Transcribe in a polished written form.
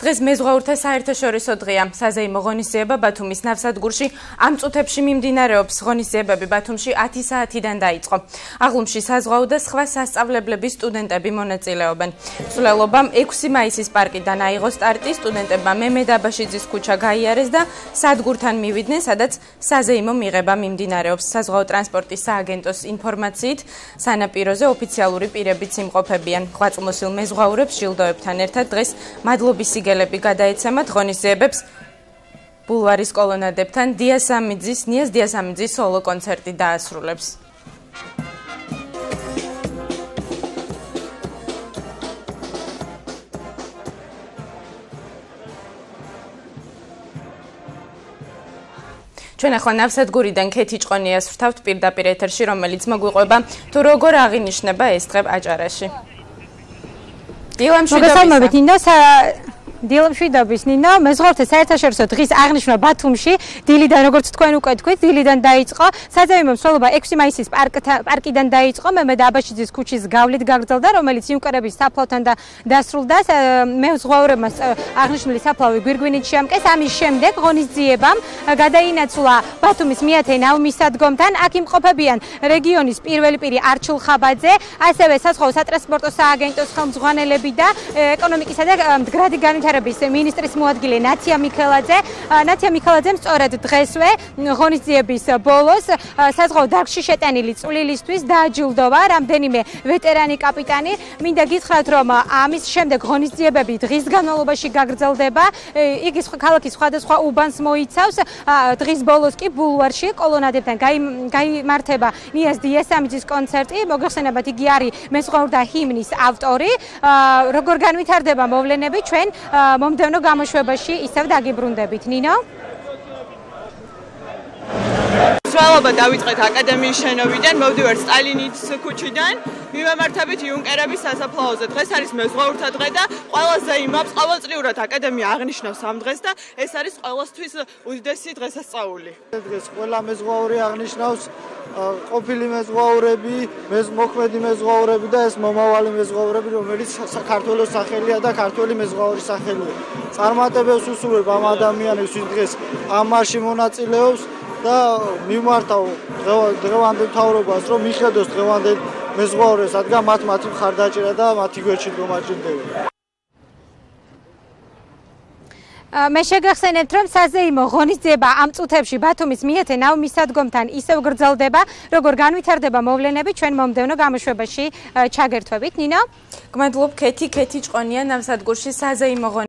დღეს მეზღვაურთა საერთაშორისო დღეა. საზეიმო ღონისძიება ბათუმის ნავსადგურში ამ წუთებში მიმდინარეობს. ღონისძიებები ბათუმში 10 საათიდან დაიწყო. აღლუმში საზღვაო და სხვა სასწავლებლების სტუდენტები მონაწილეობენ. მსვლელობამ 6 მაისის პარკიდან აიღო სტარტი, სტუდენტებმა მემედ აბაშიძის ქუჩა გაიარეს და სადგურთან მივიდნენ, სადაც საზეიმო მიღება მიმდინარეობს. საზღვაო ტრანსპორტის სააგენტოს ინფორმაციით, სანაპიროზე ოფიციალური პირებიც იმყოფებიან. ღვაწლმოსილ მეზღვაურებს ჯილდოებთან ერთად დღეს მადლობის სიგელები გადაეცემათ. ღონისძიებებს ბულვარის კოლონადებთან ნიაზ დიასამიძის სოლო კონცერტი დაასრულებს. ჩვენ ახლა ნავსადგურიდან ქეთი ჭყონიას ვრთავთ პირდაპირ ეთერში, რომელიც მოგვიყვება თუ როგორ აღინიშნება ეს დღე აჭარაში. დილამშვიდობის ნინო, მეზღვაურთა საერთაშორისო დღის აღნიშვნა ბათუმში დილიდან, როგორც თქვენ უკვე თქვით, დილიდან დაიწყო. საზეიმო მსვლელობა 6 მაისის პარკიდან დაიწყო, მემედ აბაშიძის ქუჩის გავლით გაგრძელდა, რომელიც იუნკერების საფლავთან დასრულდა. მეზღვაურებმა აღნიშნული საფლავი გვირგვინით შეამკეს. ამის შემდეგ ღონისძიებამ გადაინაცვლა ბათუმის მეათე ნავმისადგომთან. აქ იმყოფებიან რეგიონის პირველი პირი არჩილ ხაბაძე, ასევე საზღვაო სატრანსპორტო სააგენტოს ხელმძღვანელები და ეკონომიკისა და მდგრადი განვითარების მინისტრის მოადგილე ნაცია მიქელაძე. ნაცია მიქელაძემ სწორედ დღესვე ღონისძიების ბოლოს საზღვაო დარგში შეტანილი წვლილისთვის დააჯილდოვა რამდენიმე ვეტერანი კაპიტანი. მინდა გითხრათ, რომ ამის შემდეგ ღონისძიებები დღის განმავლობაში გაგრძელდება. იგი ქალაქის სხვადასხვა უბანს მოიცავს. დღის ბოლოს კი ბულვარში კოლონადებთან გაიმართება ნიაზ დიასამიძის კონცერტი. მოგეხსენებათ, იგი არის მეზღვაურთა ჰიმნის ავტორი. როგორ განვითარდება მოვლენები, ჩვენ მომდევნო გამოშვებაში ისევ დაგიბრუნდებით. ნინო? მსვლელობა დავიწყეთ აკადემიის შენობიდან, მოვდივართ სტალინის ქუჩიდან, მივემართებით იუნკერების სასაფლაოზე. დღეს არის მეზღვაურთა დღე და ყველაზე იმობს, ყოველწლიურად აკადემია აღნიშნავს ამ დღეს და ეს არის ყველასთვის უდიდესი დღესასწაული. დღეს ყველა მეზღვაური აღნიშნავს ყოფილი მეზღვაურები, მოქმედი მეზღვაურები და ეს მომავალი მეზღვაურები, რომელიც საქართველოს სახელია და ქართველი მეზღვაურის სახელია. წარმატებებს უსურვებ ამ ადამიანებს, ვინც დღეს ამ მარში მონაწილეობს და მიმართავ დღევანდელ მთავრობას, რომ მიხედოს დღევანდელ მეზღვაურებს, რადგან მათი მხარდაჭერა და მათი გვერდში გამარჯვება. მე შეგახსენებთ, რომ საზეიმო ღონისძიება ამ წუთებში ბათუმის მეათე ნავმისადგომთან ისევ გრძელდება. როგორ განვითარდება მოვლენები, ჩვენ მომდევნო გამოშვებაში ჩაგერთვებით. ნინო? გმადლობ ქეთი ჭყონია ნავსადგურში საზეიმო